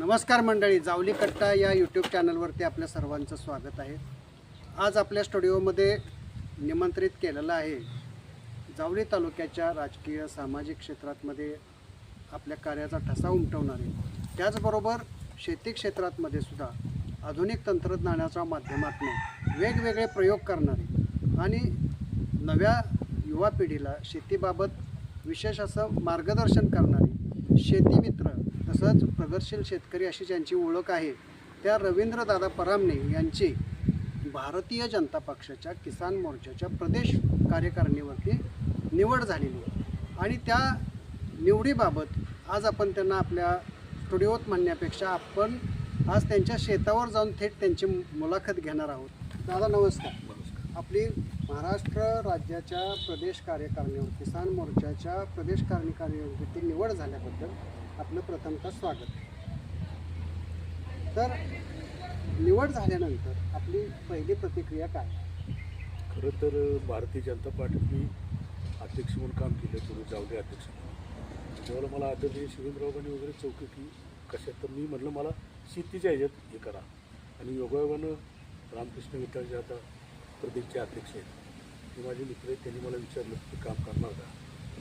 नमस्कार मंडळी, जावली कट्टा या यूट्यूब चॅनलवरती आपल्या सर्वांचं स्वागत आहे. आज आपल्या स्टुडिओमध्ये निमंत्रित केलेलं आहे जावली तालुक्याच्या राजकीय सामाजिक क्षेत्रामध्ये आपल्या कार्याचा ठसा उमटवणारे, त्याचबरोबर शेती क्षेत्रामध्ये सुद्धा आधुनिक तंत्रज्ञानाच्या माध्यमातून वेगवेगळे प्रयोग करणारे आणि नव्या युवा पिढीला शेतीबाबत विशेष असं मार्गदर्शन करणारे शेती मित्र तसंच प्रगतशील शेतकरी अशी ज्यांची ओळख आहे त्या रवींद्रदादा परामणे यांची भारतीय जनता पक्षाच्या किसान मोर्चाच्या प्रदेश कार्यकारिणीवरती निवड झालेली आहे. आणि त्या निवडीबाबत आज आपण त्यांना आपल्या स्टुडिओत म्हणण्यापेक्षा आपण आज त्यांच्या शेतावर जाऊन थेट त्यांची मुलाखत घेणार आहोत. दादा नमस्कार. आपली महाराष्ट्र राज्याच्या प्रदेश कार्यकारिणीवर किसान मोर्चाच्या प्रदेश कार्यकारिणीवरती निवड झाल्याबद्दल आपलं प्रथमतः स्वागत. तर निवड झाल्यानंतर आपली पहिली प्रतिक्रिया काय? खरं तर भारतीय जनता पार्टीने अध्यक्ष म्हणून काम केलं, पूर्वी जावले अध्यक्ष म्हणून. त्यावेळेला मला आदरणीय शिवेंद्ररावांनी वगैरे चौकटी कशात, तर मी म्हटलं मला शेतीच्या ह्याच्यात हे करा. आणि योगायोगानं रामकृष्ण विठाचे आता प्रदेशचे अध्यक्ष आहेत, ते माझे मित्र आहेत, त्यांनी मला विचारलं की काम करणार का.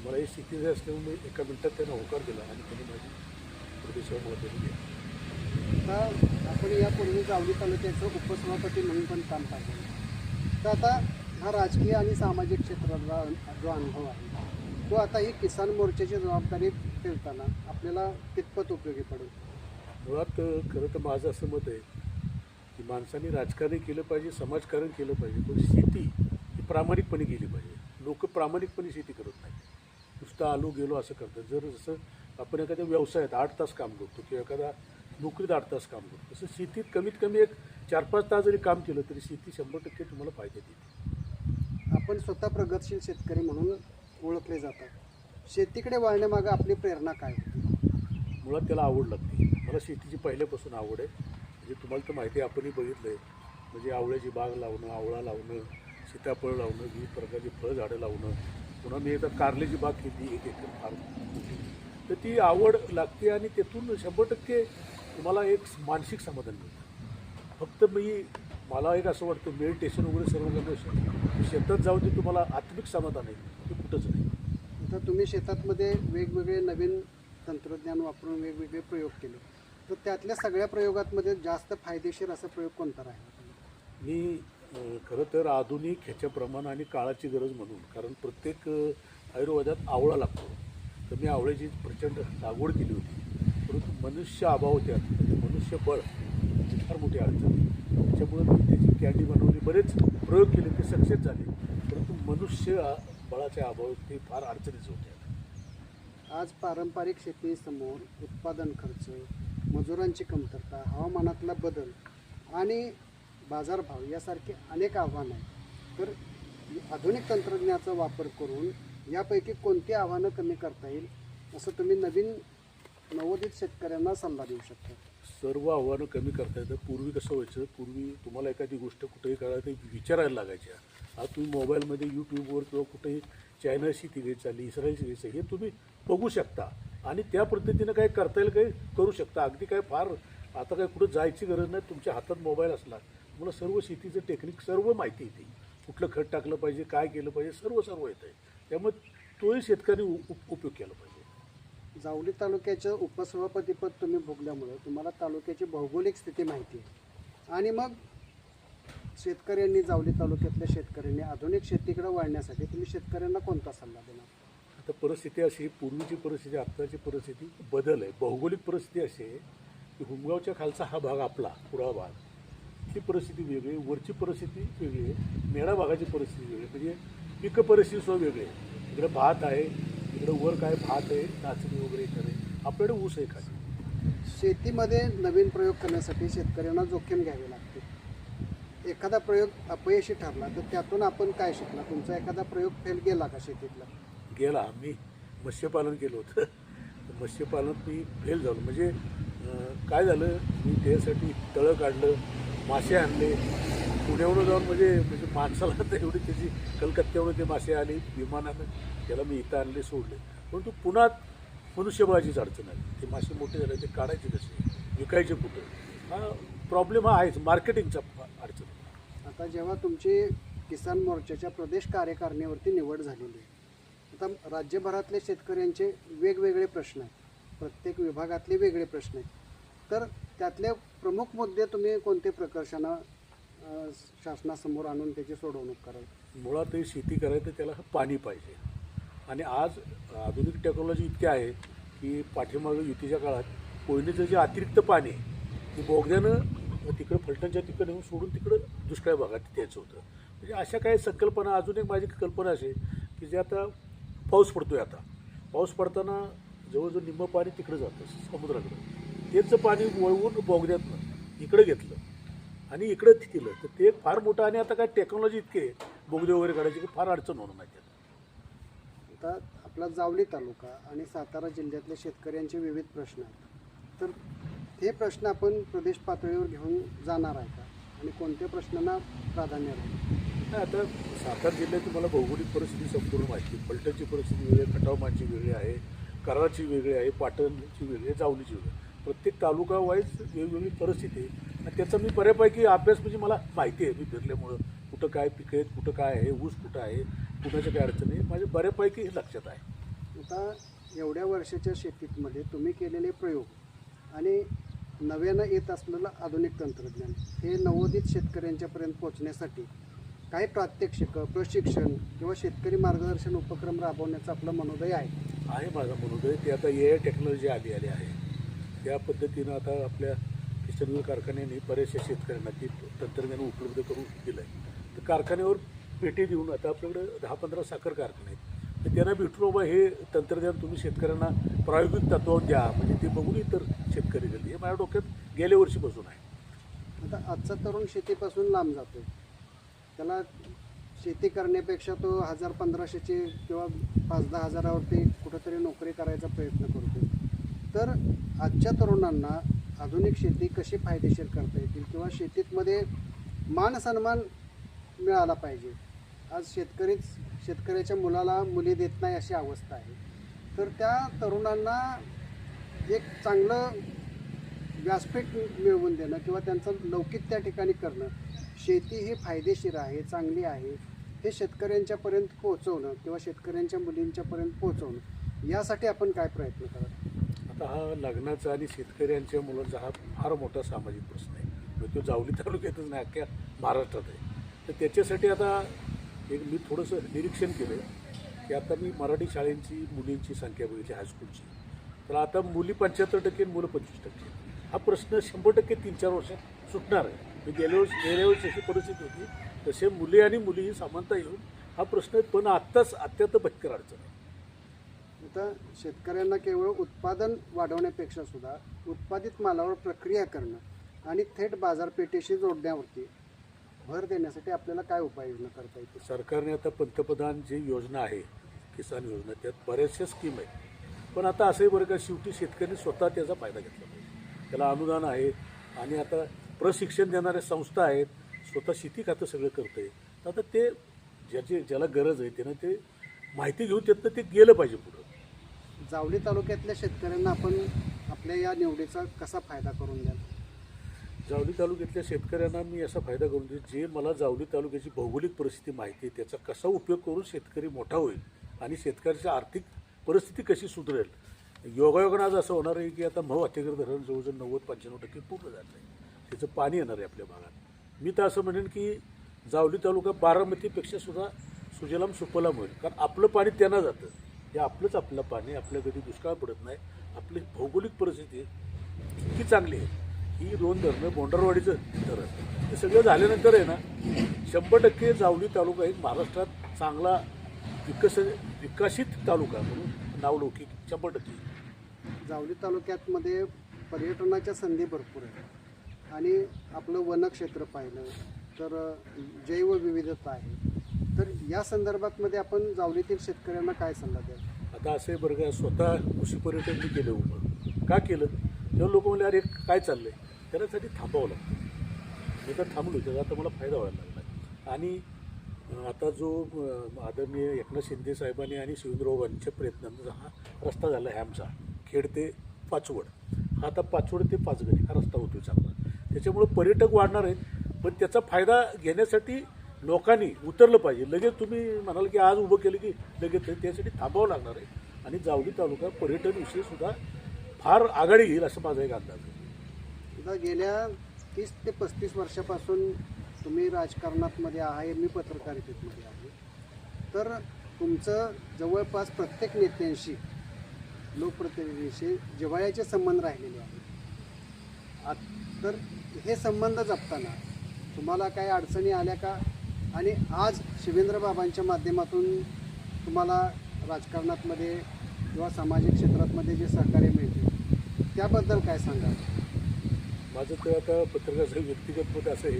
मला हे शेतीचं असल्यामुळे एका मिनिटात त्यांना होकार दिला आणि त्यांनी माझी प्रदेशावर मला दिली. आता आपण यापूर्वी जावली तालुक्याचं उपसभापती म्हणून पण काम पाहिजे. तर आता हा राजकीय आणि सामाजिक क्षेत्रातला जो अनुभव आहे तो आता ही किसान मोर्चाची जबाबदारी पेलताना आपल्याला कितपत उपयोगी पडेल? मुळात खरं तर माझं असं मत आहे की माणसांनी राजकारण केलं पाहिजे, समाजकारण केलं पाहिजे, पण शेती ही प्रामाणिकपणे केली पाहिजे. लोक प्रामाणिकपणे शेती करत नाही, नुसतं आलो गेलो असं करतात. जर जसं आपण एखाद्या व्यवसायात 8 तास काम करतो किंवा एखाद्या नोकरीत 8 तास काम करतो, तसं शेतीत कमीत कमी एक 4-5 तास जरी काम केलं तरी शेती 100% तुम्हाला फायदा देते. आपण स्वतः प्रगतशील शेतकरी म्हणून ओळखले जातात. शेतीकडे वळण्यामागं आपली प्रेरणा काय होती? मुळात त्याला आवड लागते. मला शेतीची पहिल्यापासून आवड आहे. म्हणजे तुम्हाला तर माहिती आहे, आपणही बघितलं आहे, म्हणजे आवळ्याची बाग लावणं, आवळा लावणं, सीताफळ लावणं, विविध प्रकारची फळझाडं लावणं. पुन्हा मी एकदा कारल्याची बाग केली 1 एकर फार मोठी. तर ती आवड लागते आणि त्यातून 100% तुम्हाला एक मानसिक समाधान मिळतं. फक्त मला एक असं वाटतं मेडिटेशन वगैरे सर्व करण्यापेक्षा शेतात जाऊन जे तुम्हाला आत्मिक समाधान आहे ते कुठंच नाही. तर तुम्ही शेतातमध्ये वेगवेगळे नवीन तंत्रज्ञान वापरून वेगवेगळे प्रयोग केले, तर त्यातल्या सगळ्या प्रयोगांमध्ये जास्त फायदेशीर असा प्रयोग कोणता राहिला? मी खरं तर आधुनिक ह्याच्या प्रमाण आणि काळाची गरज म्हणून, कारण प्रत्येक आयुर्वेदात आवळा लागतो, तर मी आवळ्याची प्रचंड लागवड केली होती. परंतु मनुष्य अभाव त्यात, म्हणजे मनुष्यबळ ही फार मोठी अडचण. त्याच्यामुळे मी त्याची कॅन्डी बनवली, बरेच प्रयोग केले, ते सक्सेस झाले. परंतु मनुष्य बळाच्या अभाव ते फार अडचणीचं होते. आज पारंपरिक शेतीसमोर उत्पादन खर्च, मजुरांची कमतरता, हवामानातला बदल आणि बाजारभाव यासारखे अनेक आव्हानं आहेत. तर आधुनिक तंत्रज्ञानाचा वापर करून यापैकी कोणती आव्हानं कमी करता येईल असं तुम्ही नवीन नवोदित शेतकऱ्यांना सल्ला देऊ शकता? सर्व आव्हानं कमी करता येतं. पूर्वी कसं व्हायचं, पूर्वी तुम्हाला एखादी गोष्ट कुठेही करायला ते विचारायला लागायच्या. आज तुम्ही मोबाईलमध्ये यूट्यूबवर किंवा कुठेही चायनाची ती चालली, इस्रायलची रेस हे तुम्ही बघू शकता आणि त्या पद्धतीनं काय करता येईल काही करू शकता. अगदी काय फार आता काय कुठं जायची गरज नाही. तुमच्या हातात मोबाईल असला तुम्हाला सर्व शेतीचं टेक्निक सर्व माहिती येते. कुठलं खत टाकलं पाहिजे, काय केलं पाहिजे, सर्व येतं आहे. त्यामुळे तोही शेतकरी उपयोग केला पाहिजे. जावली तालुक्याचं उपसभापतीपद तुम्ही भोगल्यामुळे तुम्हाला तालुक्याची भौगोलिक स्थिती माहिती आहे आणि मग शेतकऱ्यांनी, जावली तालुक्यातल्या शेतकऱ्यांनी आधुनिक शेतीकडे वळण्यासाठी तुम्ही शेतकऱ्यांना कोणता सल्ला देणार? आता परिस्थिती अशी, पूर्वीची परिस्थिती आत्ताची परिस्थिती बदल आहे. भौगोलिक परिस्थिती अशी आहे की हुमगावच्या खालचा हा भाग आपला पुढा भाग, ही परिस्थिती वेगळी, वरची परिस्थिती वेगळी आहे, मेळा भागाची परिस्थिती वेगळी, म्हणजे पीक परिस्थिती सुद्धा वेगळी आहे. इकडे भात आहे, इकडे वर काय भात आहे, नाचणी वगैरे इकडे, आपल्याकडे ऊस आहे खाली. शेतीमध्ये नवीन प्रयोग करण्यासाठी शेतकऱ्यांना जोखीम घ्यावी लागते. एखादा प्रयोग अपयशी ठरला तर त्यातून आपण काय शिकला? तुमचा एखादा प्रयोग फेल गेला का शेतीतला? गेला. मी मत्स्यपालन केलं होतं. मत्स्यपालनात मी फेल झालो. म्हणजे काय झालं, मी त्यासाठी तळं काढलं, मासे आणले पुण्यावरून जाऊन, म्हणजे माणसाला तर एवढी त्याची कलकत्त्यावरून ते मासे आले विमानानं, त्याला मी इथं आणले, सोडले. परंतु पुन्हा मनुष्यबळाचीच अडचण आली. ते मासे मोठे झाले, ते काढायचे कसे. विकायचे कुठं, हा प्रॉब्लेम हा आहेच, मार्केटिंगचा अडचण. आता जेव्हा तुमची किसान मोर्चाच्या प्रदेश कार्यकारिणीवरती निवड झालेली आहे, आता राज्यभरातले शेतकऱ्यांचे वेगवेगळे प्रश्न आहेत, प्रत्येक विभागातले वेगळे प्रश्न आहेत, तर त्यातले प्रमुख मुद्दे तुम्ही कोणते प्रकर्षानं शासनासमोर आणून त्याची सोडवणूक कराल? मुळात हे शेती करायचं त्याला पाणी पाहिजे. आणि आज आधुनिक टेक्नॉलॉजी इतकी आहे की पाठीमागं युतीच्या काळात कोयनेचं जे अतिरिक्त पाणी आहे ते बोगद्यानं तिकडं फलटणच्या तिकडं नेऊन सोडून तिकडं दुष्काळ भागात द्यायचं होतं. म्हणजे अशा काही संकल्पना. अजून एक माझी कल्पना अशी की जे आता पाऊस पडतो आहे, आता पाऊस पडताना जवळजवळ निम्मं पाणी तिकडं जातं समुद्राकडं, तेच पाणी वळवून बोगद्यातनं इकडं घेतलं आणि इकडं दिलं, तर ते फार मोठं. आणि आता काय टेक्नॉलॉजी इतकी आहे बोगदे वगैरे काढायची की फार अडचण होणार नाही त्यात. आता आपला जावली तालुका आणि सातारा जिल्ह्यातल्या शेतकऱ्यांचे विविध प्रश्न आहेत, तर हे प्रश्न आपण प्रदेश पातळीवर घेऊन जाणार आहे का आणि कोणत्या प्रश्नांना प्राधान्य राहील? नाही, आता सातारा जिल्ह्यात तुम्हाला भौगोलिक परिस्थिती संपूर्ण माहिती आहे. फलटणची परिस्थिती वेगळी आहे, खटावमानची वेगळी आहे, कराडची वेगळी आहे, पाटणची वेगळी आहे, जावलीची वेगळी आहे. प्रत्येक तालुका वाईज वेगवेगळी परिस्थिती आहे आणि त्याचा मी बऱ्यापैकी अभ्यास म्हणजे मला माहिती आहे, मी फिरल्यामुळं कुठं काय पिकं आहेत, कुठं काय आहे, ऊस कुठं आहे, कुणाच्या काय अडचणी आहे, माझ्या बऱ्यापैकी हे लक्षात आहे. आता एवढ्या वर्षाच्या शेतीमध्ये तुम्ही केलेले प्रयोग आणि नव्यानं येत असलेलं आधुनिक तंत्रज्ञान हे नवोदित शेतकऱ्यांच्यापर्यंत पोहोचण्यासाठी काही प्रात्यक्षिकं, प्रशिक्षण किंवा शेतकरी मार्गदर्शन उपक्रम राबवण्याचा आपला मनोदय आहे? माझा मनोदय. ते आता AI टेक्नॉलॉजी आली आहे, त्या पद्धतीनं आता आपल्या किशनवीर कारखान्याने बऱ्याचशा शेतकऱ्यांना ती तंत्रज्ञान उपलब्ध करून दिलं आहे. तर कारखान्यावर भेटी देऊन आता आपल्याकडे 10-15 साखर कारखाने आहेत, तर त्यांना भेटलो बाबा हे तंत्रज्ञान तुम्ही शेतकऱ्यांना प्रायोगिक तत्त्वावर द्या, म्हणजे ते बघून इतर शेतकरी गेले. हे माझ्या डोक्यात गेल्या वर्षीपासून आहे. आता आजचा तरुण शेतीपासून लांब जातो, त्याला शेती करण्यापेक्षा तो 1000-1500ची किंवा 5-10 हजारावरती कुठंतरी नोकरी करायचा प्रयत्न करतो. तर आजच्या तरुणांना आधुनिक शेती कशी फायदेशीर करता येतील किंवा शेतीमध्ये मान सन्मान मिळाला पाहिजे. आज शेतकऱ्याच्या मुलाला मुली देत नाही अशी अवस्था आहे, तर त्या तरुणांना एक चांगलं व्यासपीठ मिळवून देणं किंवा त्यांचं लौकिक त्या ठिकाणी करणं, शेती ही फायदेशीर आहे, चांगली आहे, हे शेतकऱ्यांच्यापर्यंत पोहोचवणं किंवा शेतकऱ्यांच्या मुलींच्यापर्यंत पोहोचवणं, यासाठी आपण काय प्रयत्न करत? आता हा लग्नाचा आणि शेतकऱ्यांच्या मुलांचा हा फार मोठा सामाजिक प्रश्न आहे. म्हणजे तो जावली तालुक्यातच नाही, अख्ख्या महाराष्ट्रात आहे. तर त्याच्यासाठी आता एक मी थोडंसं निरीक्षण केलं की आता मी मराठी शाळेंची मुलींची संख्या बघितली हायस्कूलची, तर आता मुली 75% मुलं 25%. हा प्रश्न 100% 3-4 वर्षात सुटणार आहे. मी गेल्या वर्षी अशी परिस्थिती होती, तसे मुली आणि मुली ही समानता येऊन हा प्रश्न आहे, पण आत्ताच अत्यंत भटकर अडचण आहे. आता शेतकऱ्यांना केवळ उत्पादन वाढवण्यापेक्षा सुद्धा उत्पादित मालावर प्रक्रिया करणं आणि थेट बाजारपेठेशी जोडण्यावरती भर देण्यासाठी आपल्याला काय उपाययोजना करता येते? सरकारने आता पंतप्रधान जी योजना आहे किसान योजना, त्यात बऱ्याचशा स्कीम आहेत. पण आता असंही बरं का, शेवटी शेतकऱ्यांनी स्वतः त्याचा फायदा घेतला पाहिजे. त्याला अनुदान आहे आणि आता प्रशिक्षण देणाऱ्या संस्था आहेत, स्वतः शेती खातं सगळं करतं आहे. तर आता ते ज्याला गरज आहे त्यानं ते माहिती घेऊन त्यातनं ते गेलं पाहिजे पुढं. जावली तालुक्यातल्या शेतकऱ्यांना आपण आपल्या या निवडीचा कसा फायदा करून द्याल? जावली तालुक्यातल्या शेतकऱ्यांना मी असा फायदा करून देईन, जे मला जावली तालुक्याची भौगोलिक परिस्थिती माहिती आहे त्याचा कसा उपयोग करून शेतकरी मोठा होईल आणि शेतकऱ्याची आर्थिक परिस्थिती कशी सुधारेल. योगायोगानं आज असं होणार आहे की आता मऊ हत्तेकर धरण जवळजवळ 90-95% पूर्ण झालं आहे, त्याचं पाणी येणार आहे आपल्या भागात. मी तर असं म्हणेन की जावली तालुका बारामतीपेक्षा सुद्धा सुजलाम सुफलाम होईल, कारण आपलं पाणी त्यांना जातं. हे आपलं पाणी, आपल्या कधी दुष्काळ पडत नाही. आपली भौगोलिक परिस्थिती इतकी चांगली आहे. ही 2 धरणं, बोंडरवाडीचं धरण, हे सगळं झाल्यानंतर आहे ना 100% जावली तालुका एक महाराष्ट्रात चांगला विकसित तालुका म्हणून नावलौकिक 100%. जावली तालुक्यामध्ये पर्यटनाच्या संधी भरपूर आहेत आणि आपलं वनक्षेत्र पाहिलं तर जैवविविधता आहे. तर या संदर्भात आपण जावलीतील शेतकऱ्यांना काय सल्ला द्याल? आता असं आहे बरं का, स्वतः कृषी पर्यटन मी केलं उभं. का केलं? तेव्हा लोक म्हणले अरे काय चाललं आहे, त्याच्यासाठी थांबावं लागतं. मी तर थांबलो, त्याचा आता मला फायदा व्हायला लागला. आणि आता जो आदरणीय एकनाथ शिंदे साहेबांनी आणि शिवेंद्ररावांच्या प्रयत्नांचा हा रस्ता झाला आहे आमचा, खेड ते पाचवड, हा आता पाचवड ते पाचगणी हा रस्ता होतो चांगला. त्याच्यामुळे पर्यटक वाढणार आहेत, पण त्याचा फायदा घेण्यासाठी लोकांनी उतरलं पाहिजे. लगेच तुम्ही म्हणाल की आज उभं केलं की लगेच त्यासाठी थांबावं लागणार आहे. आणि जावली तालुका पर्यटनविषयी सुद्धा फार आघाडी घेईल असं माझा एक अंदाज आहे. आता गेल्या 30 ते 35 वर्षापासून तुम्ही राजकारणात मध्ये आहे, मी पत्रकारितेमध्ये आहे. तर तुमचं जवळपास प्रत्येक नेत्यांशी, लोकप्रतिनिधींशी जिव्हाळ्याचे संबंध राहिलेले आहेत. तर हे संबंध जपताना तुम्हाला काही अडचणी आल्या का? आणि आज शिवेंद्रबाबांच्या माध्यमातून तुम्हाला राजकारणातमध्ये किंवा सामाजिक क्षेत्रातमध्ये जे सहकार्य मिळते त्याबद्दल काय सांगाल? माझं तर आता पत्रकाराचं व्यक्तिगत मत असं आहे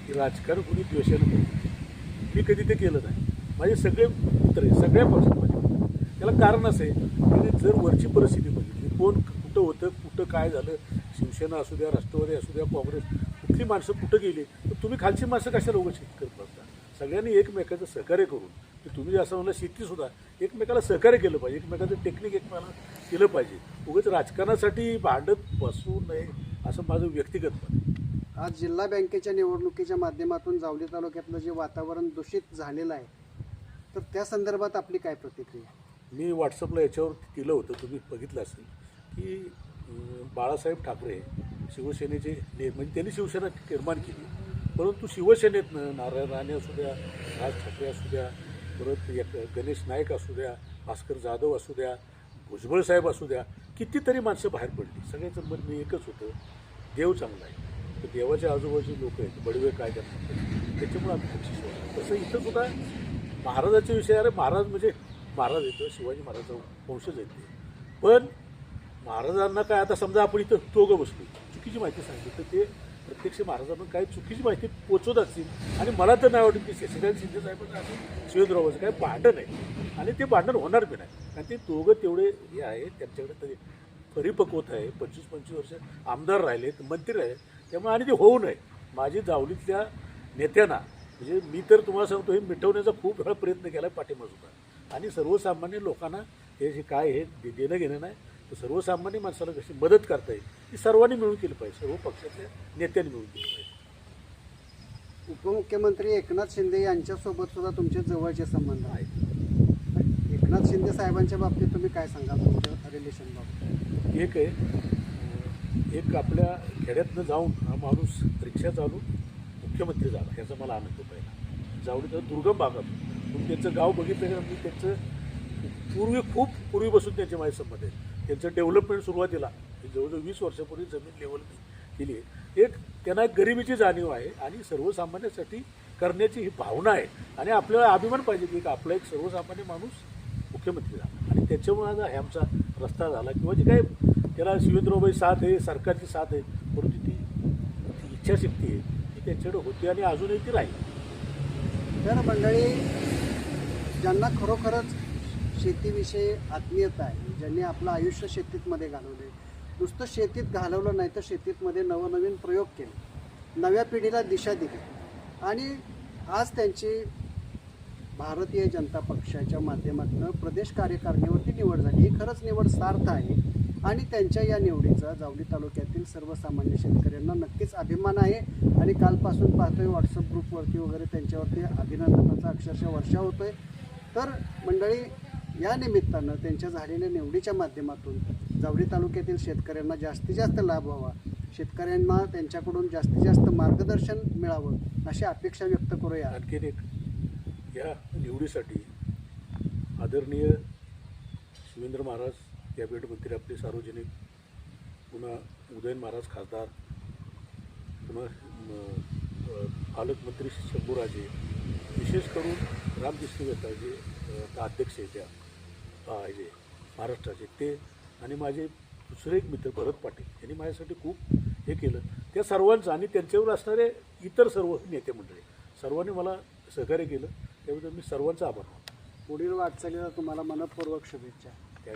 की राजकारण कुणी द्वेषानं करतं. मी कधी ते केलं नाही. माझे सगळे मित्र आहे, सगळ्या पक्षामध्ये. त्याला कारण असं आहे की जर वरची परिस्थिती बघितली, कोण कुठं होतं, कुठं काय झालं, शिवसेना असू द्या, राष्ट्रवादी असू द्या, काँग्रेस, कुठली माणसं कुठं गेली, तर तुम्ही खालची माणसं कशाला उगाच करत बसता? सगळ्यांनी एकमेकाचं सहकार्य करून, की तुम्ही असं म्हणलं शेतीसुद्धा एकमेकाला सहकार्य केलं पाहिजे, एकमेकाचं टेक्निक एकमेकाला केलं पाहिजे. उगाच राजकारणासाठी भांडत बसू नये असं माझं व्यक्तिगत मत आहे. आज जिल्हा बँकेच्या निवडणुकीच्या माध्यमातून जावली तालुक्यातलं जे वातावरण दूषित झालेलं आहे, तर त्या संदर्भात आपली काय प्रतिक्रिया? मी व्हॉट्सअपला याच्यावर दिलं होतं, तुम्ही बघितलं असेल की बाळासाहेब ठाकरे शिवसेनेचे म्हणजे त्यांनी शिवसेना निर्माण केली, परंतु शिवसेनेतनं नारायण राणे असू द्या, राज ठाकरे असू द्या, परत गणेश नाईक असू द्या, भास्कर जाधव असू द्या, भुजबळ साहेब असू द्या, कितीतरी माणसं बाहेर पडली. सगळ्यांचं मत मी एकच होतं, देव चांगला आहे. तर देवाच्या आजूबाजूचे लोक आहेत, बडवे काय करतात, त्याच्यामुळे आम्ही पक्षी सोडतो. तसं इथं सुद्धा महाराजाच्या विषय, अरे महाराज म्हणजे महाराज येतं, शिवाजी महाराजांचा वंशज आहेत ते. पण महाराजांना काय, आता समजा आपण इथं दोघं बसलो, चुकीची माहिती सांगितली तर ते प्रत्यक्ष महाराजांना काय चुकीची माहिती पोचवत असतील. आणि मला तर नाही वाटत की शशिकांत शिंदे साहेबांचं आणि शिवेंद्रबाबांचं काय भांडण आहे, आणि ते भांडण होणार बी नाही. कारण ते दोघं तेवढे हे आहे, त्यांच्याकडे तरी परिपक्वता आहे, 25-25 वर्ष आमदार राहिलेत, मंत्री राहिले, त्यामुळे आणि ते होऊ नये. माझी जावलीतल्या नेत्यांना म्हणजे मी तर तुम्हाला सांगतो, हे मिटवण्याचा खूप वेळा प्रयत्न केला आहे पाठीमागून. आणि सर्वसामान्य लोकांना हे जे काय हे देणं घेणं नाही, तर सर्वसामान्य माणसाला कशी मदत करता येईल ही सर्वांनी मिळून केली पाहिजे, सर्व पक्षातल्या नेत्यांनी मिळून केली पाहिजे. उपमुख्यमंत्री एकनाथ शिंदे यांच्यासोबत सुद्धा तुमचे जवळचे संबंध आहेत. एकनाथ शिंदे साहेबांच्या बाबतीत तुम्ही काय सांगाल तुमच्या रिलेशन बाबतीत? एक आहे, एक आपल्या खेड्यातनं जाऊन हा माणूस रिक्षा चालून मुख्यमंत्री झाला, ह्याचा मला आनंद पहिला. जावडी तर दुर्गम भागातून, पण त्यांचं गाव बघितलं की मी त्यांचं खूप पूर्वीपासून त्यांचे माझे संबंध आहेत. त्यांचं डेव्हलपमेंट सुरुवातीला जवळजवळ 20 वर्षापूर्वी जमीन लेवल केली आहे. एक त्यांना गरिबीची जाणीव आहे आणि सर्वसामान्यांसाठी करण्याची ही भावना आहे. आणि आपल्याला अभिमान पाहिजे की आपला एक सर्वसामान्य माणूस मुख्यमंत्री झाला, आणि त्याच्यामुळे आज हा आमचा रस्ता झाला, किंवा जी काय त्याला शिवेंद्रबाबाई साथ आहे, सरकारची साथ आहे, परंतु ती इच्छाशक्ती आहे ती त्यांच्याकडे होती आणि अजूनही ती राहील. तर मंडळी, ज्यांना खरोखरच शेतीविषयी आत्मीयता आहे, ज्यांनी आपलं आयुष्य शेतीमध्ये घालवले, नुसतं शेतीत घालवलं नाही तर शेतीमध्ये नवनवीन प्रयोग केले, नव्या पिढीला दिशा दिली, आणि आज त्यांची भारतीय जनता पक्षाच्या माध्यमातून प्रदेश कार्यकारिणीवरती निवड झाली. ही खरंच निवड सार्थ आहे, आणि त्यांच्या या निवडीचा जावली तालुक्यातील सर्वसामान्य शेतकऱ्यांना नक्कीच अभिमान आहे. आणि कालपासून पाहतोय व्हॉट्सअप ग्रुपवरती वगैरे त्यांच्यावरती अभिनंदनाचा अक्षरशः वर्षा होतोय. तर मंडळी, या निमित्तानं त्यांच्या झालेल्या निवडीच्या माध्यमातून जावली तालुक्यातील शेतकऱ्यांना जास्तीत जास्त लाभ व्हावा, शेतकऱ्यांना त्यांच्याकडून जास्तीत जास्त मार्गदर्शन मिळावं अशी अपेक्षा व्यक्त करूया. आणखीन एक, या निवडीसाठी आदरणीय शिवेंद्र महाराज कॅबिनेट मंत्री आपले सार्वजनिक, पुन्हा उदयन महाराज खासदार, पुन्हा पालकमंत्री शंभूराजे, विशेष करून राम देशमुख जे अध्यक्ष आहे त्या जे महाराष्ट्राचे ते, आणि माझे दुसरे एक मित्र भरत पाटील यांनी माझ्यासाठी खूप हे केलं. त्या सर्वांचं आणि त्यांच्यावर असणारे इतर सर्व नेते मंडळी सर्वांनी मला सहकार्य केलं, त्याबद्दल मी सर्वांचा आभार मानतो. पुढील वाटचालीला तुम्हाला मनपूर्वक शुभेच्छा. त्या